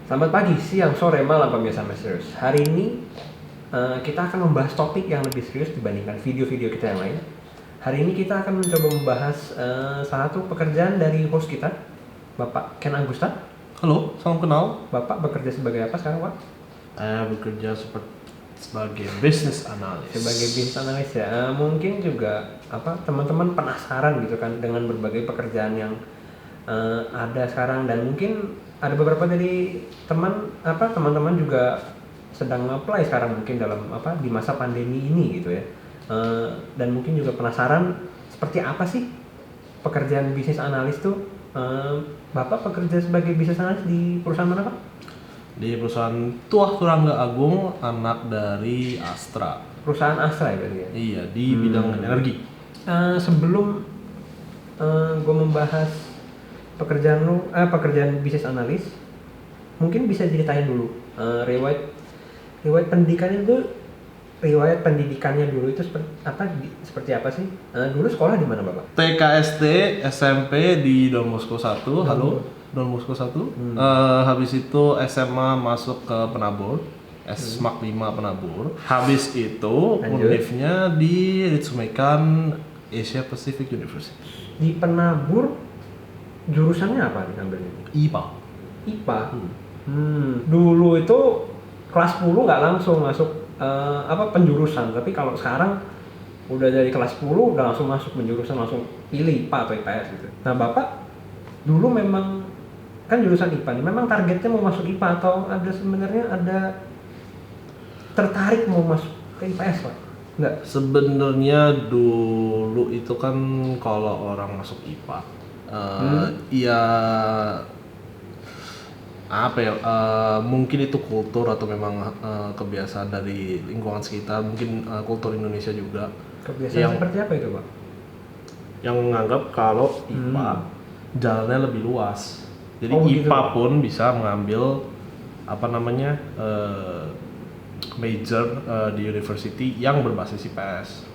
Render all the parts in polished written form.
Selamat pagi, siang, sore, malam pemirsa Misterius. Hari ini kita akan membahas topik yang lebih serius dibandingkan video-video kita yang lain. Hari ini kita akan mencoba membahas salah satu pekerjaan dari host kita, Bapak Ken Agusta. Halo, salam kenal. Bapak bekerja sebagai apa sekarang, Pak? Saya bekerja sebagai business analyst. Sebagai business analyst ya. Mungkin juga teman-teman penasaran gitu kan dengan berbagai pekerjaan yang ada sekarang, dan mungkin ada beberapa dari teman-teman juga sedang apply sekarang mungkin dalam di masa pandemi ini gitu ya. Dan mungkin juga penasaran seperti apa sih pekerjaan bisnis analis tuh. Bapak bekerja sebagai bisnis analis di perusahaan mana, Pak? Di perusahaan Tuah Turangga Agung, anak dari Astra. Perusahaan Astra ya berarti ya? Iya, di bidang energi. Sebelum gue membahas pekerjaan bisnis analis, mungkin bisa ceritain dulu riwayat pendidikannya dulu itu seperti apa sih? Dulu sekolah di mana, Bapak? TKSD SMP di Don Bosco 1. Halo, Don Bosco 1. Habis itu SMA masuk ke Penabur, SMAK 5 Penabur. Habis itu Undivnya di Ritsumeikan Asia Pacific University. Di Penabur jurusannya apa diambilnya? IPA. Dulu itu kelas 10 nggak langsung masuk penjurusan, tapi kalau sekarang udah dari kelas 10 udah langsung masuk penjurusan, langsung pilih IPA atau IPS gitu. Nah, Bapak dulu memang kan jurusan IPA nih, memang targetnya mau masuk IPA atau sebenarnya ada tertarik mau masuk ke IPS, Pak? Enggak. Sebenarnya dulu itu kan kalau orang masuk IPA ya mungkin itu kultur atau memang kebiasaan dari lingkungan sekitar, mungkin kultur Indonesia juga. Kebiasaan seperti apa itu, Pak? Yang menganggap kalau IPA jalannya lebih luas. Jadi IPA pun bisa mengambil major di university yang berbasis IPS.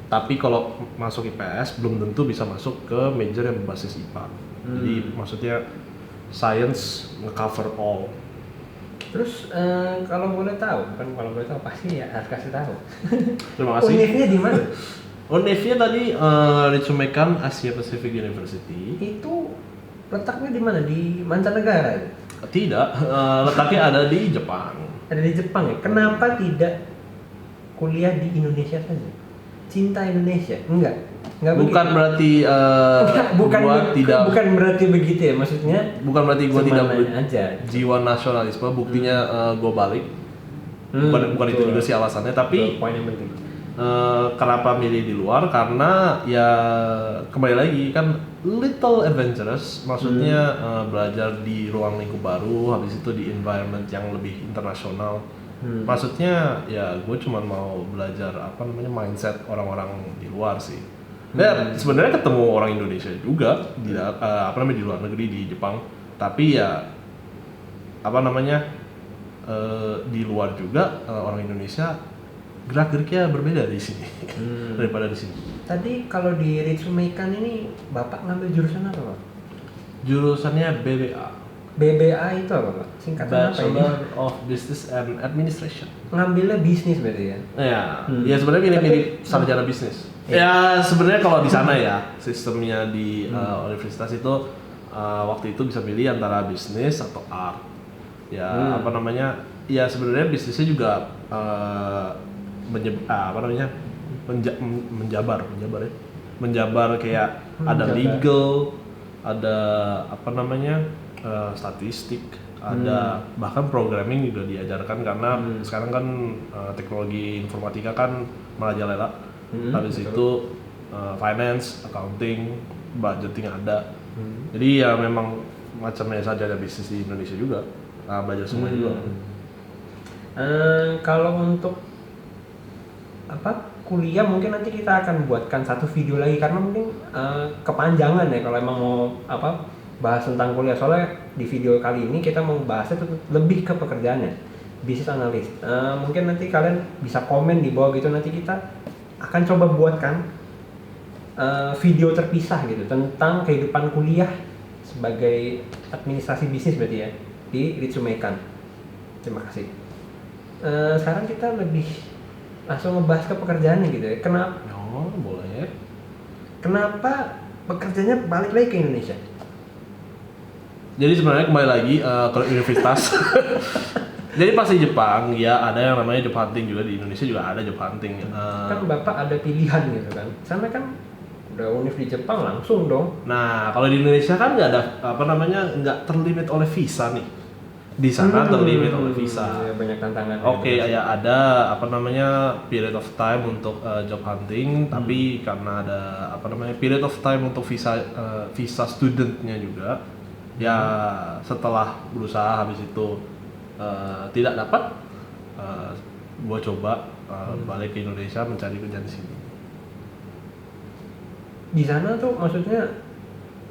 Tapi kalau masuk IPS belum tentu bisa masuk ke major yang berbasis IPA. Jadi maksudnya science nge-cover all. Terus kalau boleh tahu pasti ya harus kasih tahu. Terima kasih. Univnya di mana? Univnya tadi Ritsumeikan Asia Pacific University. Itu letaknya di mana? Di mancanegara? Tidak, letaknya ada di Jepang. Ada di Jepang ya. Kenapa tidak kuliah di Indonesia saja? Cinta Indonesia? Enggak bukan begitu. berarti bukan berarti begitu ya, maksudnya bukan berarti gua tidak aja jiwa nasionalisme. Buktinya gua balik. Bukan itu juga sih alasannya, tapi poin yang penting. Kenapa milih di luar? Karena ya kembali lagi kan little adventurous, maksudnya belajar di ruang lingkup baru, habis itu di environment yang lebih internasional. Maksudnya ya gue cuma mau belajar mindset orang-orang di luar sih. Dan sebenarnya ketemu orang Indonesia juga di di luar negeri, di Jepang. Tapi ya di luar juga orang Indonesia gerak-geriknya berbeda di sini daripada di sini. Tadi kalau di Ritsumeikan ini Bapak ngambil jurusan apa, Pak? Jurusannya BBA. BBA itu apa, Pak? Singkatan apa ini? Bachelor of Business and Administration. Ngambilnya bisnis berarti ya? Ya sebenarnya mirip sarjana bisnis. Ya sebenarnya kalau di sana ya sistemnya di universitas itu waktu itu bisa pilih antara bisnis atau art. Ya ya sebenarnya bisnisnya juga menjabar kayak ada legal, ada statistik, ada bahkan programming juga diajarkan karena sekarang kan teknologi informatika kan merajalela. Habis itu finance, accounting, budgeting ada. Jadi ya memang macamnya saja ada bisnis di Indonesia juga. Belajar semua juga. Kalau untuk kuliah mungkin nanti kita akan buatkan satu video lagi karena mungkin kepanjangan ya kalau emang mau bahas tentang kuliah, soalnya di video kali ini kita mau bahasnya tuh lebih ke pekerjaannya, bisnis analis. Mungkin nanti kalian bisa komen di bawah gitu, nanti kita akan coba buatkan video terpisah gitu tentang kehidupan kuliah sebagai administrasi bisnis berarti ya. di Ritsumeikan. Terima kasih. Sekarang kita lebih langsung ngebahas ke pekerjaannya gitu ya. Oh, boleh. Kenapa pekerjaannya balik lagi ke Indonesia? Jadi sebenarnya kembali lagi ke universitas. Jadi pas di Jepang ya ada yang namanya job hunting, juga di Indonesia juga ada job hunting. Kan Bapak ada pilihan gitu kan. Sana kan udah univ di Jepang langsung dong. Nah kalau di Indonesia kan nggak ada nggak terlimit oleh visa nih. Di sana terlimit oleh visa. Ya, banyak tantangan. Oke, ya ada period of time untuk job hunting, tapi karena ada period of time untuk visa studentnya juga. Ya setelah berusaha habis itu tidak dapat, gua coba balik ke Indonesia mencari kerjaan di sini. Di sana tuh maksudnya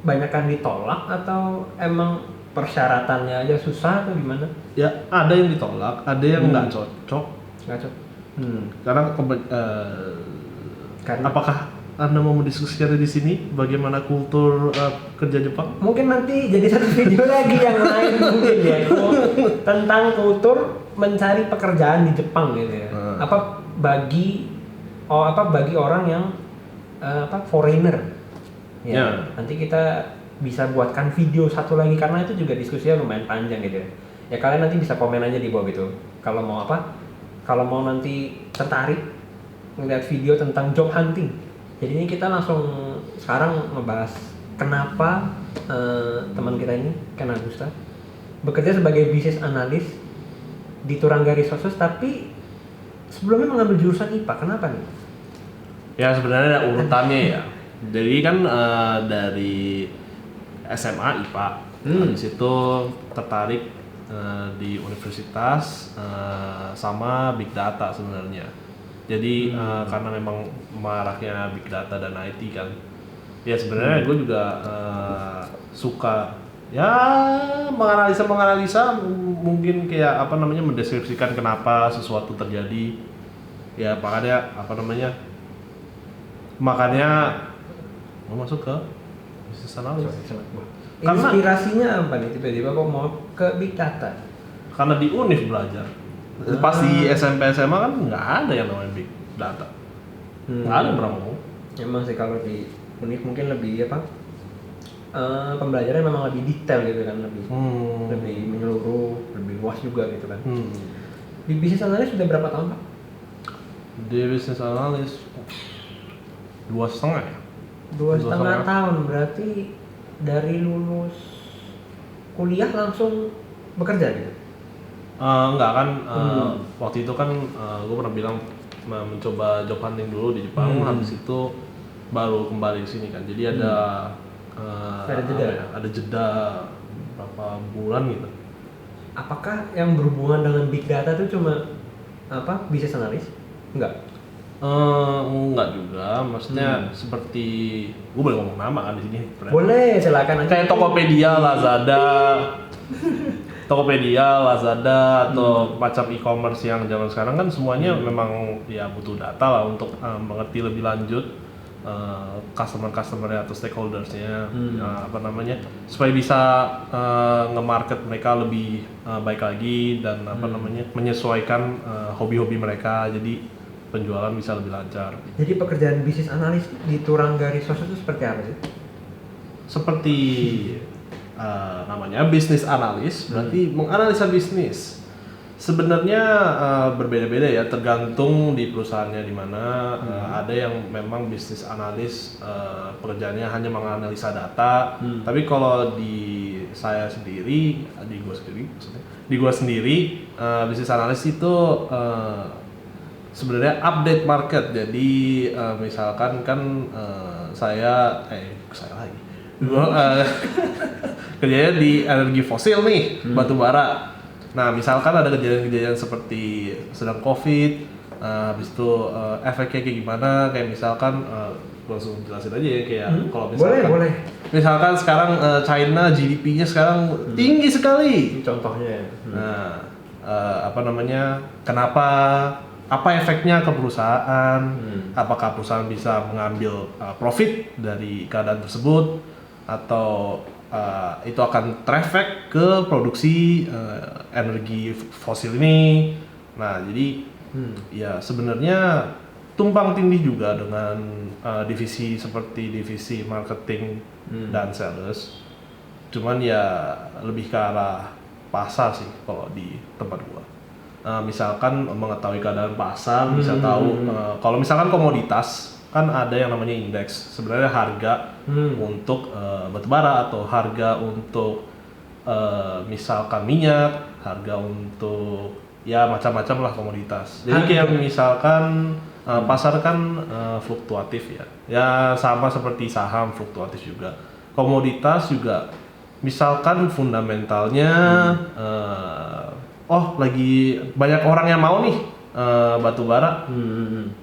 banyakan ditolak atau emang persyaratannya aja susah atau gimana? Ya ada yang ditolak, ada yang nggak cocok. Nggak cocok. Karena apakah Anda mau mendiskusikan di sini bagaimana kultur kerja Jepang? Mungkin nanti jadi satu video lagi yang lain mungkin ya tentang kultur mencari pekerjaan di Jepang gitu ya. Bagi orang yang foreigner. Ya. Nanti kita bisa buatkan video satu lagi karena itu juga diskusinya lumayan panjang gitu ya. Ya kalian nanti bisa komen aja di bawah gitu. Kalau mau nanti tertarik ngeliat video tentang job hunting. Jadi ini kita langsung sekarang ngebahas kenapa teman kita ini, Ken Agusta, bekerja sebagai bisnis analis di Turangga Resources, tapi sebelumnya mengambil jurusan IPA. Kenapa nih? Ya sebenarnya ada urutannya ya. Jadi kan dari SMA IPA, habis itu tertarik di universitas sama Big Data sebenarnya. Jadi karena memang maraknya Big Data dan IT kan, ya sebenarnya gue juga suka ya menganalisa mungkin kayak mendeskripsikan kenapa sesuatu terjadi, ya makanya mau masuk ke bisnis analis. Inspirasinya apa nih tiba-tiba kok mau ke Big Data? Karena di univ belajar. Pas di SMP SMA kan nggak ada yang namanya Big Data. Nggak ada yang pernah ngomong. Emang sih kalau di univ mungkin lebih pembelajaran memang lebih detail gitu kan, lebih menyeluruh, lebih luas juga gitu kan. Di bisnis analis sudah berapa tahun Pak? Di bisnis analis 2,5 ya? 2,5 tahun, berarti dari lulus kuliah langsung bekerja gitu? Enggak kan, waktu itu kan gue pernah bilang mencoba job hunting dulu di Jepang, habis itu baru kembali ke sini kan. Jadi ada jeda berapa bulan gitu. Apakah yang berhubungan dengan Big Data itu cuma bisnis analis? Enggak? Enggak juga, maksudnya seperti gue boleh ngomong nama kan di sini? Boleh, silakan aja. Kayak Tokopedia, Lazada atau macam e-commerce yang zaman sekarang kan semuanya memang ya butuh data lah untuk mengerti lebih lanjut customer-customernya atau stakeholdersnya, supaya bisa nge-market mereka lebih baik lagi dan menyesuaikan hobi-hobi mereka, jadi penjualan bisa lebih lancar. Jadi pekerjaan bisnis analis di Turangga Resources itu seperti apa sih? Seperti namanya bisnis analis, berarti menganalisa bisnis. Sebenarnya berbeda-beda ya, tergantung di perusahaannya di mana. Ada yang memang bisnis analis pekerjaannya hanya menganalisa data, tapi kalau di gue sendiri bisnis analis itu sebenarnya update market. Jadi misalkan kan saya lagi kerjanya di energi fosil nih, batu bara. Nah misalkan ada kejadian-kejadian seperti sedang COVID, habis itu efeknya kayak gimana, kayak misalkan langsung jelasin aja ya, kayak kalau misalkan boleh. Misalkan sekarang China GDP-nya sekarang tinggi sekali. Contohnya. Kenapa? Apa efeknya ke perusahaan? Apakah perusahaan bisa mengambil profit dari keadaan tersebut, atau itu akan traffic ke produksi energi fosil ini. Nah, jadi ya sebenarnya tumpang tindih juga dengan divisi seperti divisi marketing dan sales. Cuman ya lebih ke arah pasar sih kalau di tempat gua. Misalkan mengetahui keadaan pasar, bisa tahu kalau misalkan komoditas kan ada yang namanya indeks. Sebenarnya harga untuk batubara atau harga untuk misalkan minyak, harga untuk ya macam-macam lah komoditas. Jadi kayak misalkan pasar kan fluktuatif ya. Ya sama seperti saham fluktuatif juga. Komoditas juga misalkan fundamentalnya lagi banyak orang yang mau nih batu bara,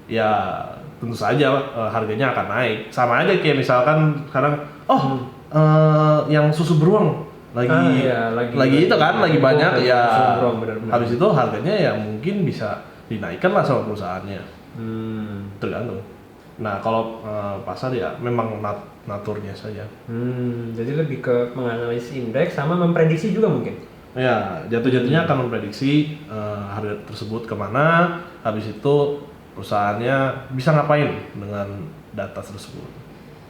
ya tentu saja harganya akan naik. Sama aja kayak misalkan sekarang yang susu beruang lagi itu kan lagi banyak ya, benar-benar. habis itu harganya ya mungkin bisa dinaikkan lah sama perusahaannya, tergantung. Nah kalau pasar ya memang naturnya saja. Jadi lebih ke menganalisis indeks sama memprediksi juga mungkin. Ya, jatuh-jatuhnya akan memprediksi harga tersebut kemana, habis itu perusahaannya bisa ngapain dengan data tersebut.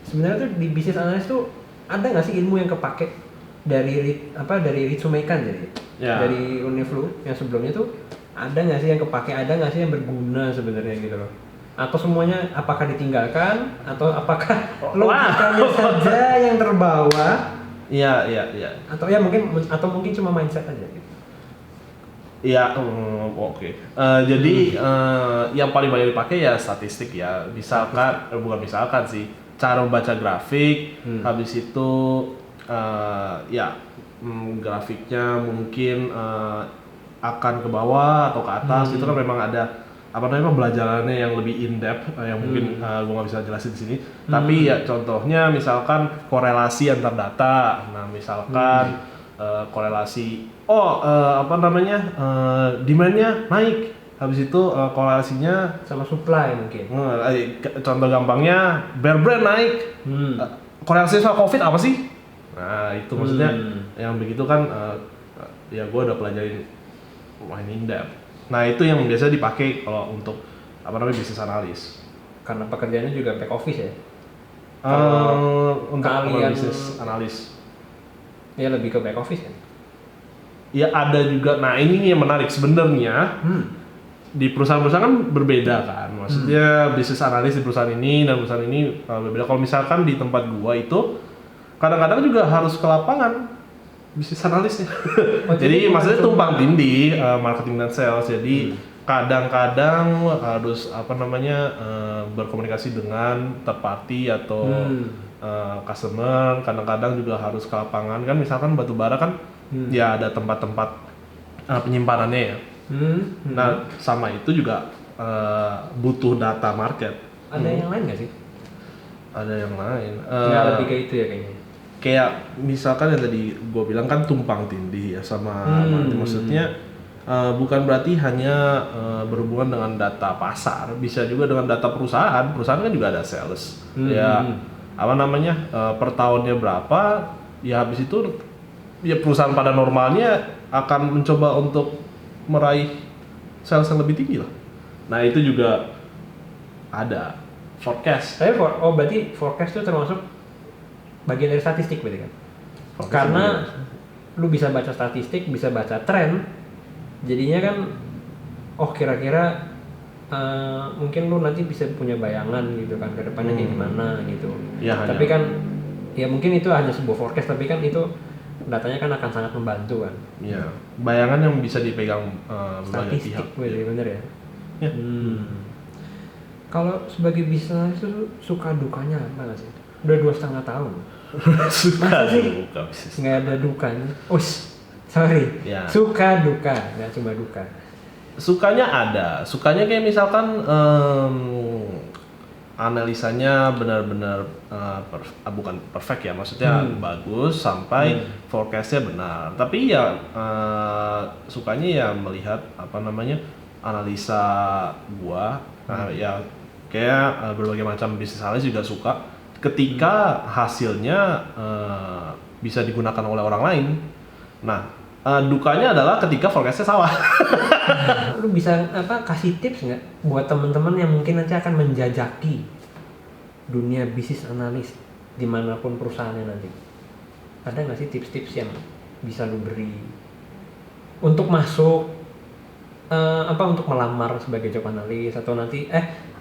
Sebenarnya tuh di bisnis analis tuh ada nggak sih ilmu yang kepake dari Ritsu Meikan jadi dari Uniflu yang sebelumnya tuh ada nggak sih yang kepake, ada nggak sih yang berguna sebenarnya gitu loh? Atau semuanya apakah ditinggalkan atau apakah logikanya saja yang terbawa? Iya. Atau mungkin cuma mindset aja gitu. Iya, oke. Jadi yang paling banyak dipakai ya statistik ya. Misalkan, bukan misalkan sih, cara membaca grafik. Habis itu grafiknya mungkin akan ke bawah atau ke atas. Itu kan memang ada pembelajarannya yang lebih in depth yang mungkin gue nggak bisa jelasin di sini. Tapi ya contohnya misalkan korelasi antar data. Nah misalkan korelasi demandnya naik, habis itu korelasinya sama supply mungkin. Contoh gampangnya Bear Brand naik, korelasi sama COVID apa sih? Nah itu maksudnya yang begitu kan ya gue udah pelajarin in depth. Nah itu yang biasa dipakai kalau untuk bisnis analis. Karena pekerjaannya juga back office ya. Untuk bisnis analis. Ya lebih ke back office kan. Ya ada juga. Nah ini yang menarik sebenarnya. Di perusahaan-perusahaan kan berbeda kan. Maksudnya bisnis analis di perusahaan ini dan perusahaan ini berbeda. Kalau misalkan di tempat gua itu kadang-kadang juga harus ke lapangan bisnis analisnya. Jadi maksudnya tumpang tindih marketing dan sales. Jadi kadang-kadang harus berkomunikasi dengan third party atau customer. Kadang-kadang juga harus ke lapangan kan. Misalkan batu bara kan ya ada tempat-tempat penyimpanannya ya. Nah sama itu juga butuh data market. Ada yang lain nggak sih? Ada yang lain. Nggak lebih kayak itu ya kayaknya. Kayak misalkan yang tadi gue bilang kan tumpang tindih ya sama maksudnya bukan berarti hanya berhubungan dengan data pasar, bisa juga dengan data perusahaan. Perusahaan kan juga ada sales. Per tahunnya berapa? Ya habis itu ya perusahaan pada normalnya akan mencoba untuk meraih sales yang lebih tinggi lah. Nah itu juga ada forecast. Berarti forecast itu termasuk bagian dari statistik berarti kan? Karena lu bisa baca statistik, bisa baca tren, jadinya kan kira-kira mungkin lu nanti bisa punya bayangan gitu kan ke depannya kayak gimana gitu. Ya, tapi kan ya mungkin itu hanya sebuah forecast, tapi kan itu datanya kan akan sangat membantu kan. Iya, bayangan yang bisa dipegang berbagai pihak. Statistik bener ya. Kalau sebagai bisnis itu suka dukanya apa nggak sih? Udah 2,5 tahun. Suka sih? duka bisnis. Nggak ada dukanya. Sorry. Ya. Suka duka, nggak cuma duka. Sukanya ada. Sukanya kayak misalkan analisanya benar-benar bukan perfect ya, maksudnya bagus sampai forecastnya benar. Tapi ya sukanya ya melihat analisa gua. Ya kayak berbagai macam bisnis analis juga suka ketika hasilnya bisa digunakan oleh orang lain. Nah, dukanya adalah ketika forecastnya salah. Lu bisa kasih tips nggak buat teman-teman yang mungkin nanti akan menjajaki dunia bisnis analis dimanapun perusahaannya nanti? Ada nggak sih tips-tips yang bisa lu beri untuk masuk untuk melamar sebagai job analis atau nanti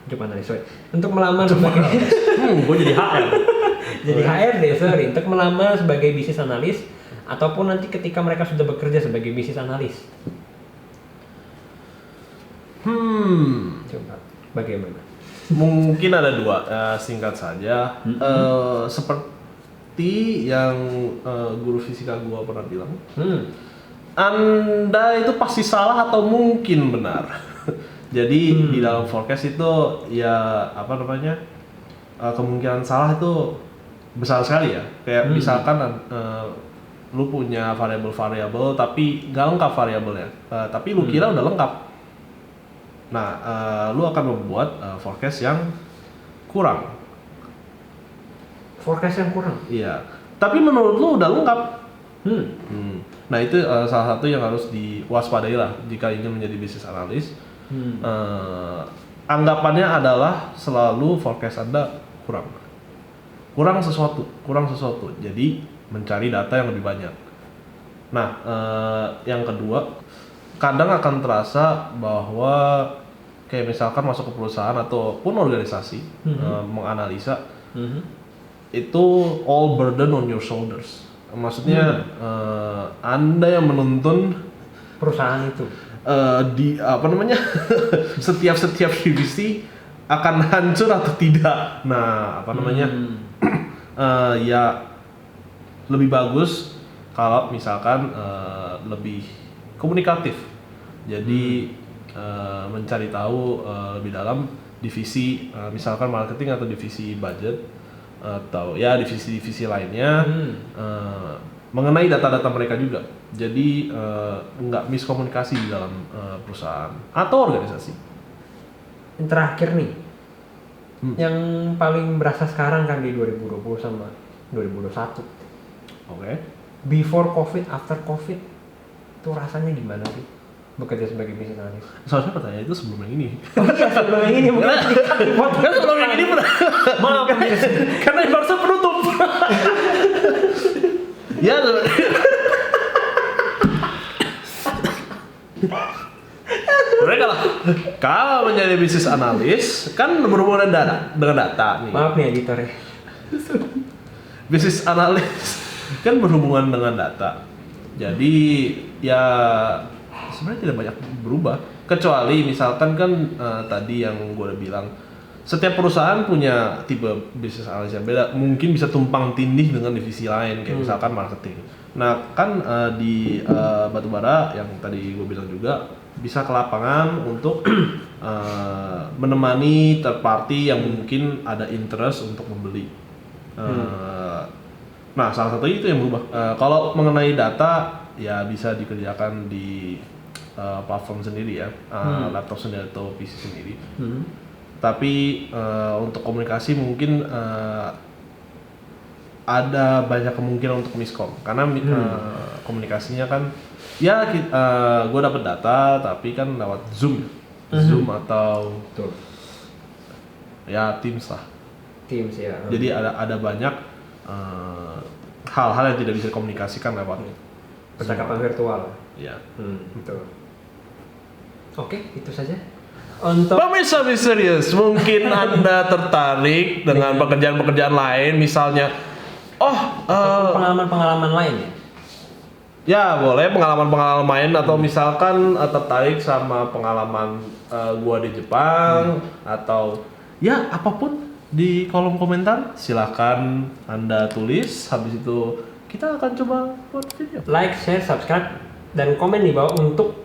job analis untuk melamar sebagai Gue jadi HR. jadi HRD untuk melamar sebagai bisnis analis ataupun nanti ketika mereka sudah bekerja sebagai bisnis analis. Coba bagaimana? Mungkin ada dua, singkat saja. Seperti yang guru fisika gua pernah bilang, Anda itu pasti salah atau mungkin benar. Jadi di dalam forecast itu ya kemungkinan salah itu besar sekali ya. Kayak misalkan lu punya variabel-variabel tapi nggak lengkap variabelnya, tapi lu kira udah lengkap. Nah, lu akan membuat forecast yang kurang. Forecast yang kurang? Iya. Tapi menurut lu udah lengkap. Nah, itu salah satu yang harus diwaspadai lah jika ingin menjadi bisnis analis. Anggapannya adalah selalu forecast Anda kurang sesuatu. Jadi mencari data yang lebih banyak. Nah, yang kedua, kadang akan terasa bahwa kayak misalkan masuk ke perusahaan ataupun organisasi menganalisa itu all burden on your shoulders. Maksudnya Anda yang menuntun perusahaan itu setiap divisi akan hancur atau tidak. Nah, ya lebih bagus kalau misalkan lebih komunikatif. Jadi mencari tahu lebih dalam divisi misalkan marketing atau divisi budget atau ya divisi-divisi lainnya mengenai data-data mereka juga. Jadi nggak miskomunikasi di dalam perusahaan atau organisasi. Yang terakhir nih, yang paling berasa sekarang kan di 2020 sama 2021. Oke. Before COVID, after COVID, itu rasanya gimana sih bekerja sebagai bisnis analis? Soalnya pertanyaan itu sebelum yang ini. Oh iya, sebelum yang ini mungkin Kan sebelum yang ini maaf karena barusan penutup. Ya. Mereka lah. Kalau menjadi bisnis analis kan berhubungan dengan data nih. Maaf nih editor ya. Bisnis analis kan berhubungan dengan data. Jadi ya sebenarnya tidak banyak berubah. Kecuali misalkan kan tadi yang gue udah bilang, setiap perusahaan punya tipe bisnis analis yang beda. Mungkin bisa tumpang tindih dengan divisi lain kayak misalkan marketing. Nah kan di batubara yang tadi gue bilang juga bisa ke lapangan untuk menemani third party yang mungkin ada interest untuk membeli. Nah salah satu itu yang berubah. Kalau mengenai data ya bisa dikerjakan di platform sendiri ya, laptop sendiri atau PC sendiri. Tapi untuk komunikasi mungkin ada banyak kemungkinan untuk miskom karena komunikasinya kan ya gue dapet data tapi kan lewat Zoom atau ya Teams lah. Teams ya. Jadi ada banyak hal-hal yang tidak bisa dikomunikasikan lewat percakapan virtual. Ya. Betul. Oke, itu saja. Untuk Pemirsa misterius, mungkin Anda tertarik dengan pekerjaan-pekerjaan lain, misalnya, pengalaman-pengalaman lain ya? Ya boleh pengalaman-pengalaman lain atau misalkan tertarik sama pengalaman gua di Jepang atau ya apapun di kolom komentar silahkan Anda tulis. Habis itu kita akan coba buat video. Like, share, subscribe, dan komen di bawah untuk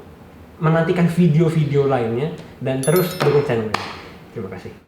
menantikan video-video lainnya dan terus dukung channel ini. Terima kasih.